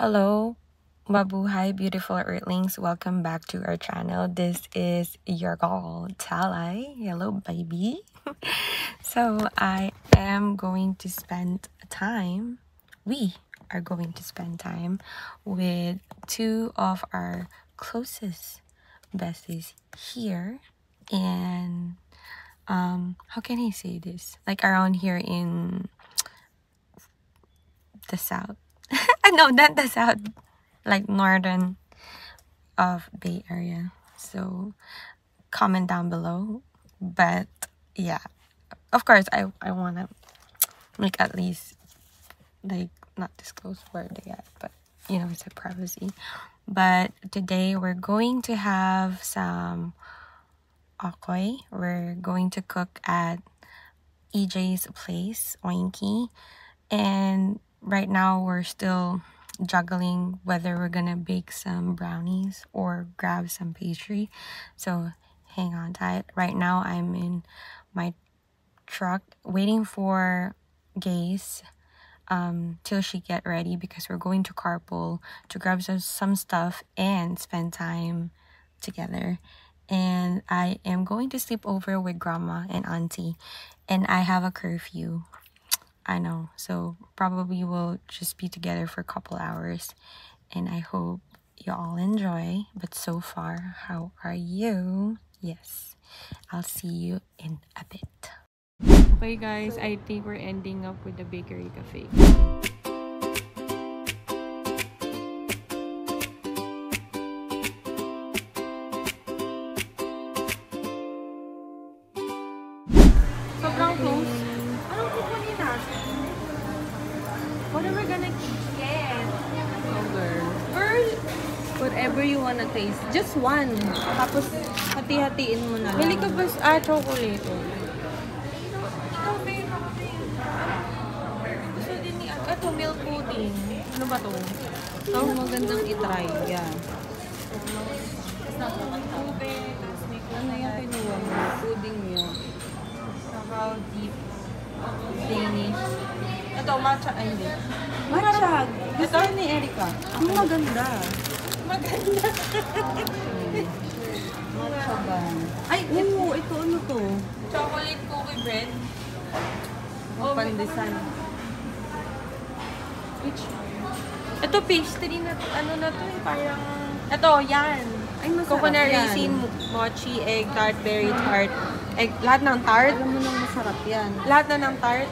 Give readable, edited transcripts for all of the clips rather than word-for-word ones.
Hello, mabuhay beautiful earthlings. Welcome back to our channel. This is your girl, Talay. Hello, baby. So I am going to spend time, we are going to spend time with two of our closest besties here. And how can I say this? Like around here in the south. No, not the south, like northern of Bay Area. So comment down below. But yeah, of course I wanna like at least like not disclose where they at, but you know, it's a privacy. But today we're going to have some okoy. We're going to cook at EJ's place, Oinky. And right now we're still juggling whether we're gonna bake some brownies or grab some pastry, so hang on tight. Right now I'm in my truck waiting for Gaze till she get ready, because we're going to carpool to grab some stuff and spend time together. And I am going to sleep over with grandma and auntie, and I have a curfew. I know, so probably we'll just be together for a couple hours, and I hope you all enjoy. But so far, how are you? Yes, I'll see you in a bit. Okay guys, I think we're ending up with the bakery cafe. Sobrang close. Anong kukunin natin? What are we gonna get? Oh, girl. Girl! Whatever you wanna taste. Just one. Tapos, hati-hatiin mo na lang. Bili ka ba chocolate? Gusto din ni ito, milk pudding. Ano ba to? Ang magandang itry. Yan. Tubig, tapos may Ano yung kinuha mo? Pudding yun. Sabaw, deep, Danish. Ito, matcha, ay hindi. Matcha! Gusto Ito? ni Erica. Ang maganda. Maganda. Matcha ba? Ay, oo! Ito ano to? Chocolate cookie bread. Oh, pandesan. Which one? Ito, pastry na, ano na to eh, parang, ito, yan. Ay, masarap Coconut yan. raisin, mochi, egg tart, berry tart, egg, lahat ng tart. Alam mo nang masarap yan. Lahat na ng tart.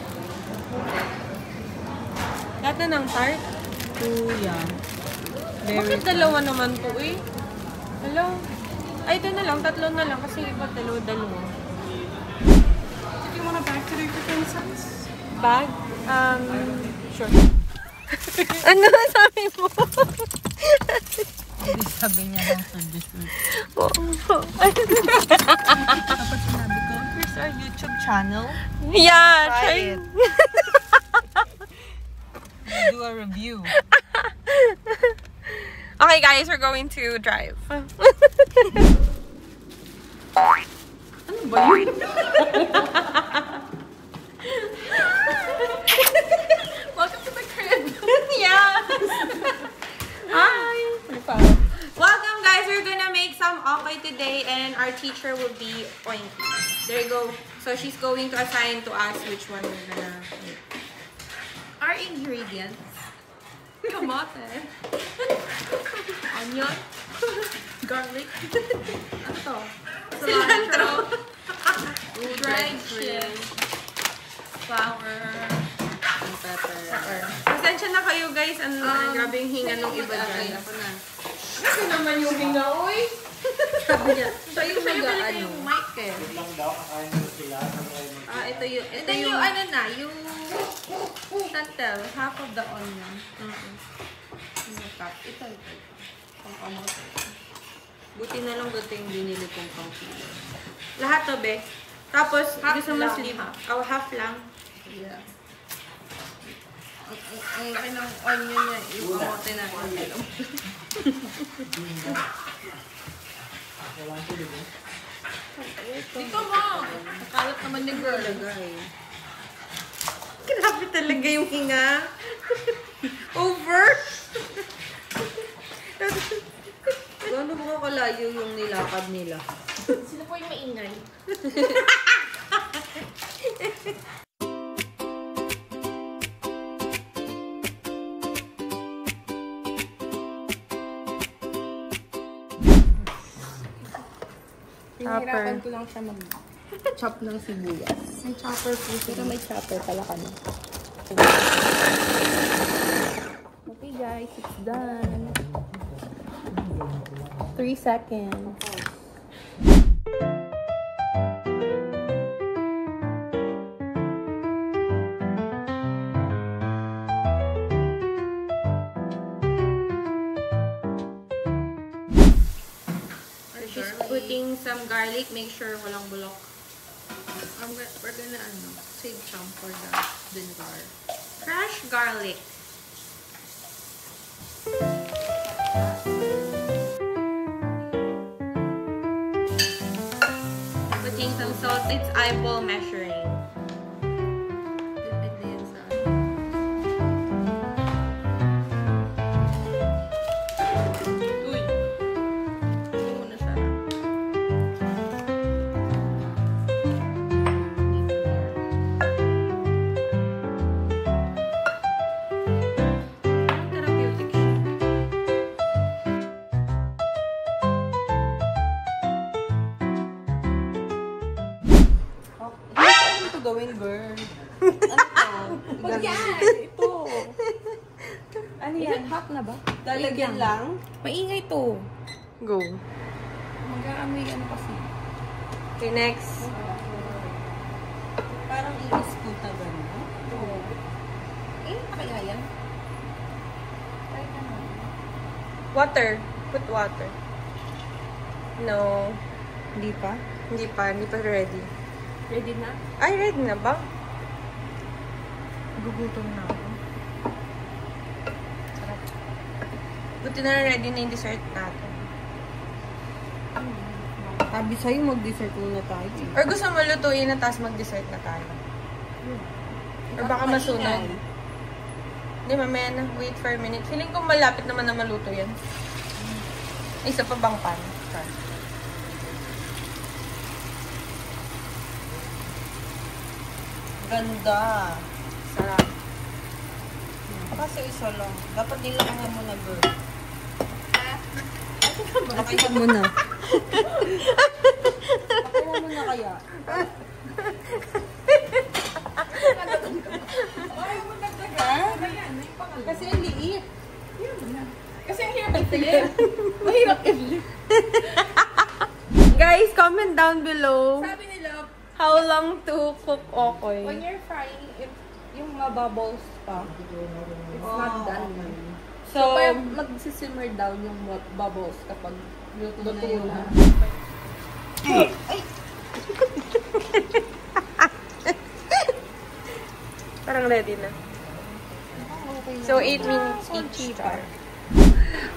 Lahat na ng tart. Kuya. Bakit dalawa naman to eh? Hello? Ay, ito na lang, tatlo na lang, kasi iba dalawa. Do you want a bag today for 10 cents? Bag? Sure. Ano sabi mo? Hindi sabi niya lang for dessert. Tapos sinabi ko, here's our YouTube channel. Yeah, Try it. Do a review. Okay guys, we're going to drive. Ano ba yun? Welcome to the crib. Yes. Hi. Welcome guys, we're gonna make some okoy today, and our teacher will be Oinky. There you go. So she's going to assign to us which one we're gonna make. Our ingredients: kamote, onion, garlic, ano to? Cilantro, dried shrimp, flour, Ang pepper. Pasensya na kayo guys, grabe yung hinga ng iba dyan. Ako na. Kasi naman yung hinga, oy! Sabi niya, sa'yo Sa'yo pala mag-ano. yung mic eh. Ito yung, Ito yung ano na, yung tantel, half of the onion. Yung cup. Ito. Pang kamote. Buti na lang dito yung binili kong pang kilo. Lahat to, be. Tapos, Half gusto mo lang. sleeve. Oh, half lang. Yeah. Ang laki ng onion niya, yung kamote na onion. Dito mo! Nakalat naman ni girl. Grabe talaga yung hinga. Over! lakad nila. Sila po yung maingay. Pinahirapan ko lang siya mag-chop ng sibuyas. May chopper po. Pero may chopper pala kami. Okay guys, it's done. 3 seconds. She's putting some garlic. Make sure walang bulok. We're gonna save some for the vinegar. Crushed garlic. Putting some salt. It's eyeball measuring. Uy! Hindi mo na siya. Therapeutic siya. Ano ito gawin, girl? Ano to? Wag yan! Ito! Ano yan? Hot na ba? Lalagyan lang? Maingay to. Go. Mag-aamoy ano kasi. Okay, next. Parang i-isputa gano'n. Eh, kaya yan? Water. Put water. No. Hindi pa? Hindi pa. Hindi pa ready. Ready na? Ay, ready na ba? Gugutom na ako. Sarap. Buti na ready na yung dessert natin. Sabi sa'yo, mag-dessert muna tayo. Or gusto mo lutuin na tapos mag-dessert na tayo? Or baka masunog? Hindi, mamaya na. Wait for a minute. Feeling ko malapit naman na maluto yan. Isa pa bang pan? Sorry. Ganda. Sarap. Kasi isa lang. Dapat nilangan mo na, girl. Nakita mo na. Nakuha mo na kaya. Kasi ang liit. Kasi ang hirap i-flip. Mahirap i-flip. Guys, comment down below Sabi nila, how long to cook okoy. when you're frying, if yung mabubbles pa, it's not done. So, Kaya magsisimmer down yung bubbles kapag luto na. parang ready na. So, 8 minutes each start.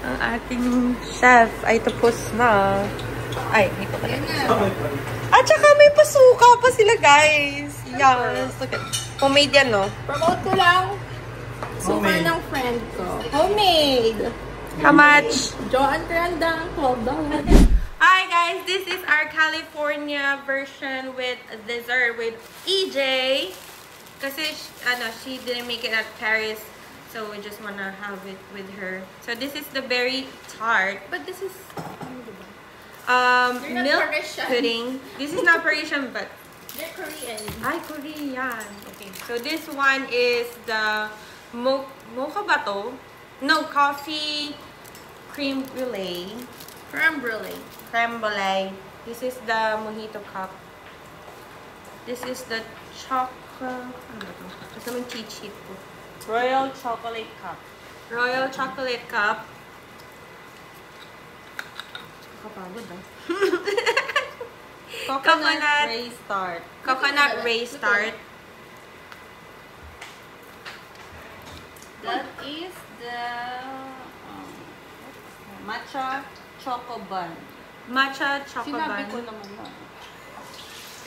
Ang ating chef ay tapos na. Ay, hindi pa pala. At saka may pasuka pa sila, guys. Yes. Look at. Homemade yan, no? Promote ko lang. Suka ng friend ko. Homemade. How much? Joanne Grandang, $12. Hi, guys. This is our California version with dessert with EJ. Kasi, she didn't make it at Paris. So, we just wanna have it with her. So, this is the berry tart. But this is... You're not milk Parisian. pudding. This is not Parisian, but... They're Korean. Ay, Korean. Okay. So, this one is the mocha ba to? No, coffee creme brulee. Creme brulee. Creme brulee. This is the mojito cup. This is the chocolate... Ano ba to? Ito naman cheat sheet po. Royal chocolate cup. Royal chocolate cup. Kapagod ah. Coconut. Raised tart. Coconut raised tart. That is the matcha choco bun. Matcha chocolate Sinabi ko bun. naman na.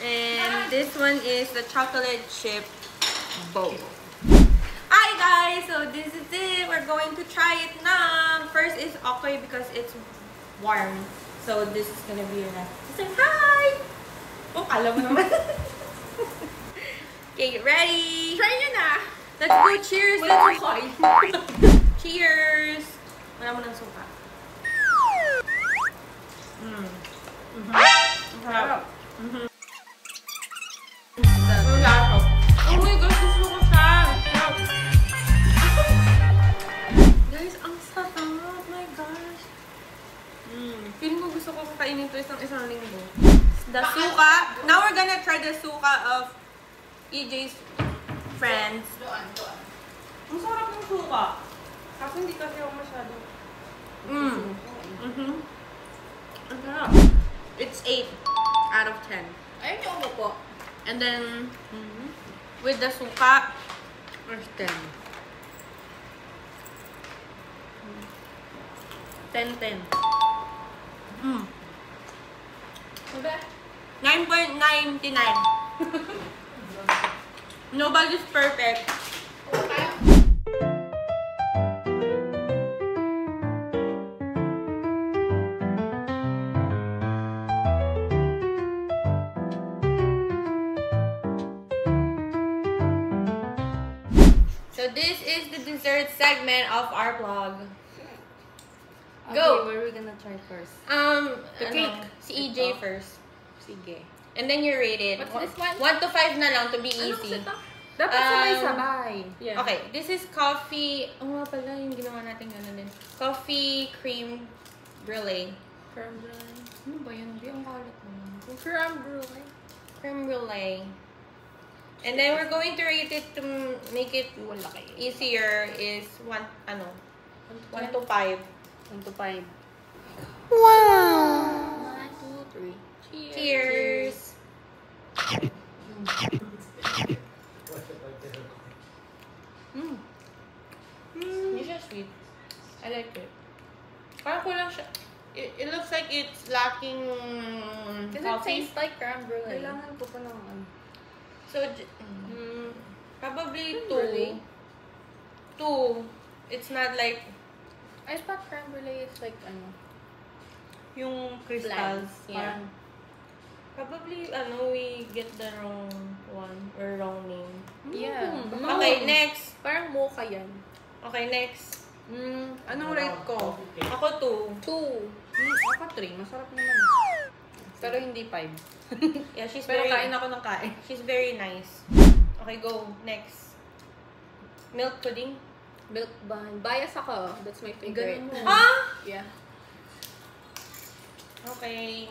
And this one is the chocolate chip bowl. Hi guys, so this is it. We're going to try it now. First is okay because it's warm. So this is gonna be your last. Say hi! Oh, kala mo naman. Okay, ready? Try nyo na! Let's go! Cheers! Wala Let's ko go! Cheers! Wala mo ng suka. Sarap. Ang lasa. Oh my gosh, gusto ko siya. Guys, ang sarap. Oh my gosh. Feeling ko gusto ko kakainin ito isang linggo. The suka. Now we're gonna try the suka of EJ's friends. Ang sarap ng suka. Kasi hindi kasi ako masyado. Ang sarap. It's 8 out of 10. Ayun yung umo po. And then, with the suka, it's 10. 10-10. Diba? 9.99. Nobody's perfect. Okay. So this is the dessert segment of our vlog. Okay, Go! where are we gonna try first? The cake. Si EJ first. Sige. And then you rate it. What's this one? 1 to 5 na lang to be Ano easy. kasi ito? Dapat sabay-sabay. Yeah. Okay, this is coffee. Oh nga pala, yung ginawa natin gano'n din. Coffee cream brulee. Creme brulee. Ano ba yun? Di, ang kalat naman. Creme brulee. Creme brulee. And then we're going to rate it to make it Wala kayo. easier is 1 to 5. 1 to 5. 1, 2, 3. Cheers! Hindi siya sweet. I like it. Parang kulang siya. It looks like it's lacking Does it coffee. taste like creme brulee? Kailangan ko pa ng ano. So, probably Really? 2. It's not like I thought creme brulee is like, ano, Yung crystals. Yeah. Parang, probably we get the wrong one or wrong name. yeah. Okay, next. Parang mocha yan. Okay, next. anong rate ko? Ako 2. 2. Ako 3. Masarap naman. Pero hindi 5. Yeah, she's Pero very kain ako ng kain. She's very nice. Okay, go. Next. Milk pudding. Milk bun. Bias ako. That's my favorite. Ganun mo. Ah! Yeah. Okay.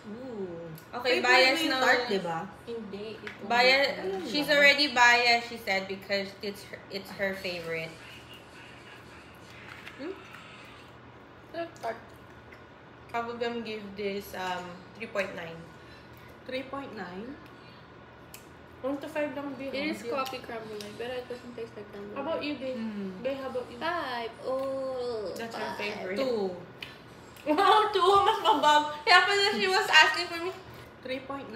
Ooh. Okay, Favorite bias mo yung na. tart, diba? Hindi. Ito. Bias. She's already biased, she said, because it's her favorite. Ito tart. Probably I'm give this 3.9. 3.9. 1 to 5 lang din. It is coffee creme brulee, but it doesn't taste like creme brulee. How about you, babe? Babe, how about you? 5. Oh. That's her 5. favorite. 2. Wow, 2. Mas mabab. Kaya pala she was asking for me. 3.9.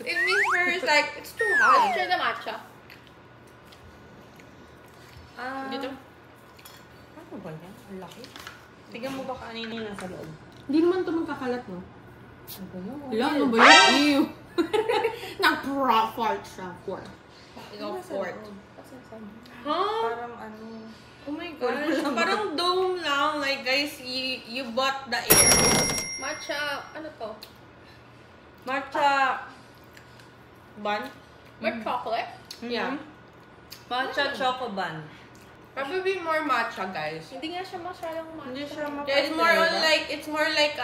It means for her, it's like, it's too Let's high. try the matcha. Dito. Ano ba yan? Ang laki. Tignan mo ba kanina yung nasa loob? Hindi naman ito magkakalat, no? Ano ba yun? Wala, ano ba yun? Ew! Nag-profile siya. Ikaw, 4. Huh? Parang ano. Oh my gosh. Parang dome lang. Like, guys, you bought the air. Matcha, ano to? Matcha bun? More chocolate? Yeah. Matcha choco bun. Probably more matcha, guys. Hindi nga siya masyadong matcha. Hindi siya Yeah, it's more like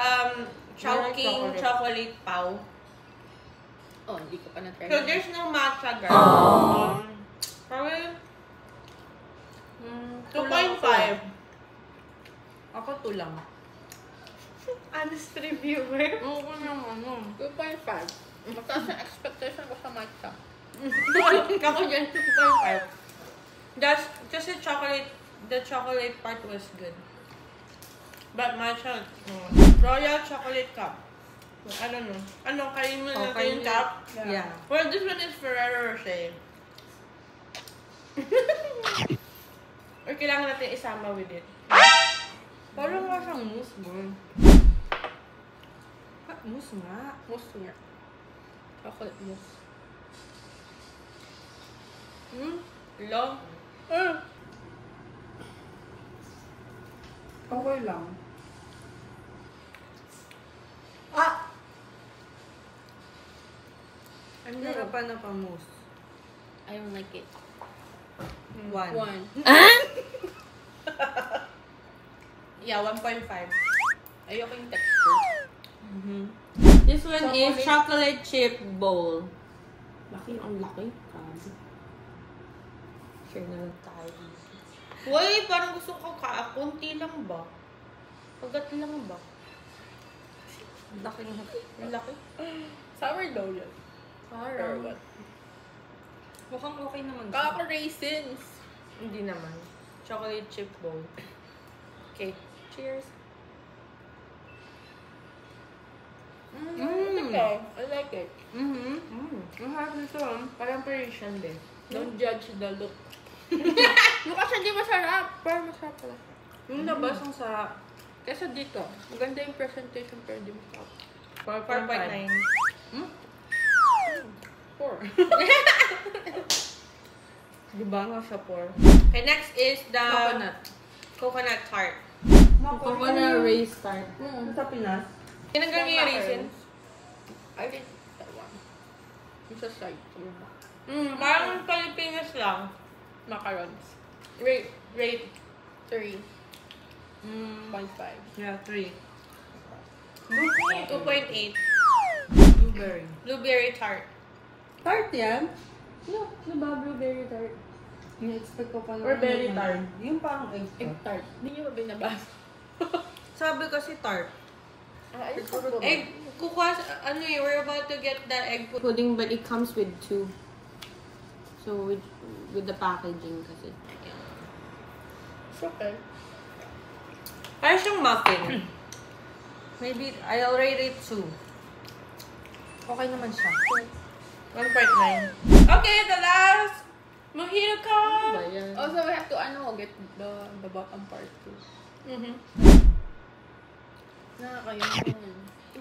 chowking chocolate pau. Oh, hindi ko pa na-try. So there's no matcha, guys. Probably 2.5. Ako 2 lang. Honest reviewer. Oo naman. 2.5. Mataas yung expectation ko sa matcha. Ako dyan, 2.5. That's just the chocolate part was good. But matcha, royal chocolate cup. I don't know. Ano, kain mo na yung cup? Yeah. Well, this one is Ferrero Rocher. Or kailangan natin isama with it? Parang nga siyang mousse, boy. Mousse nga. Mousse niya. Chocolate mousse. Long. Okay lang. Ang harapan na pa mousse. I don't like it. 1. 1. Yeah, 1.5. Ayoko yung texture. This one is chocolate chip bowl. Laki, ang laki. Grabe. Share na lang tayo. Uy, parang gusto ko konti lang ba? Pagat lang ba? Laki ng Ang laki. Sourdough yan. Or what? Mukhang okay naman. Kaka-raisins. Hindi naman. Chocolate chip bowl. Okay. Cheers. Okay. I like it. Ang harap nito. Parang Parisian din. Don't judge the look. Mukha siya di masarap. Parang masarap pala. Yung labas ang sarap. Kesa dito. Maganda yung presentation pero di masarap. 4.9. 4. Diba nga siya 4? Okay, next is the coconut tart. Coconut raised tart. Sa Pinas. Tinanggal niyo yung raisins? I think that one. Yung sa side. Parang Pilipinas lang. Macarons. Rate 3. 0.5. Yeah, 3. 2.8. Blueberry. Blueberry tart. Tart yan? No, diba blueberry tart? Ini-expect ko pa na. Or berry tart. Yung parang egg Tart. Hindi niyo ba binabasa? Sabi kasi tart. Egg. Kukuha, ano eh, we're about to get the egg pudding but it comes with 2. So, with the packaging kasi. It's okay. Parang siyang muffin. Maybe, I'll rate it 2. Okay naman siya. 1.9. Okay, the last mojito cup. Also, we have to get the bottom part too. Nakakayun.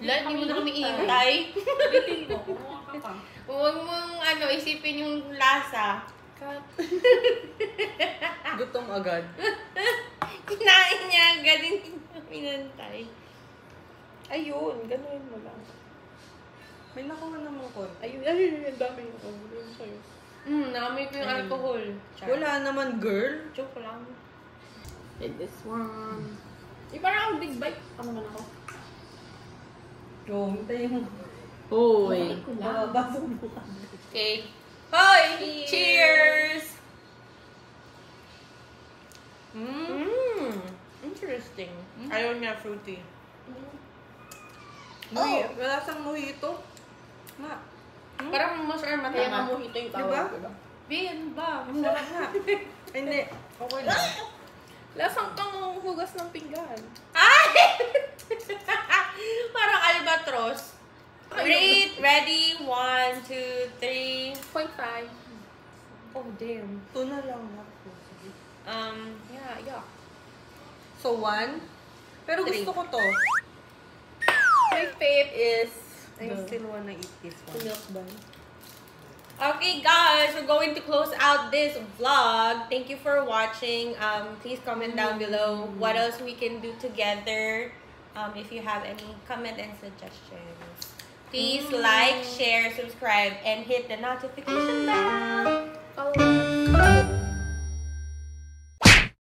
Lahat, hindi mo na kami iintay. Bitin mo, kumuha ka pa. Huwag mong isipin yung lasa. Cut. Gutom agad. Kinain niya agad, hindi mo pinantay. Ayun, gano'n mo lang. May nakuha naman ko. Ayun, ang dami yung yun sa'yo. Naamoy ko yung alcohol. Wala naman, girl. Joke lang. And this one. Parang ako big bite. Ano naman ako? Yo, hintay mo. Hoy. Basok mo ka. Okay. Hoy! Cheers! Interesting. Ayaw niya fruity. Wala sang mojito. Ma. Parang mas or matama. Kaya nga mojito yung tawag, diba? Bin ba? Masarap na. Hindi. Okay lang. Lasang kang hugas ng pinggan. Ay! Parang albatros. Rate, ready, 1, 2, 3. 0.5. Oh, damn. 2 na lang ako. Yeah. So, 1. Pero gusto ko to. My fave is I still wanna eat this one. milk bun. Okay, guys, we're going to close out this vlog. Thank you for watching. Please comment down below what else we can do together. If you have any comment and suggestions. Please like, share, subscribe, and hit the notification bell.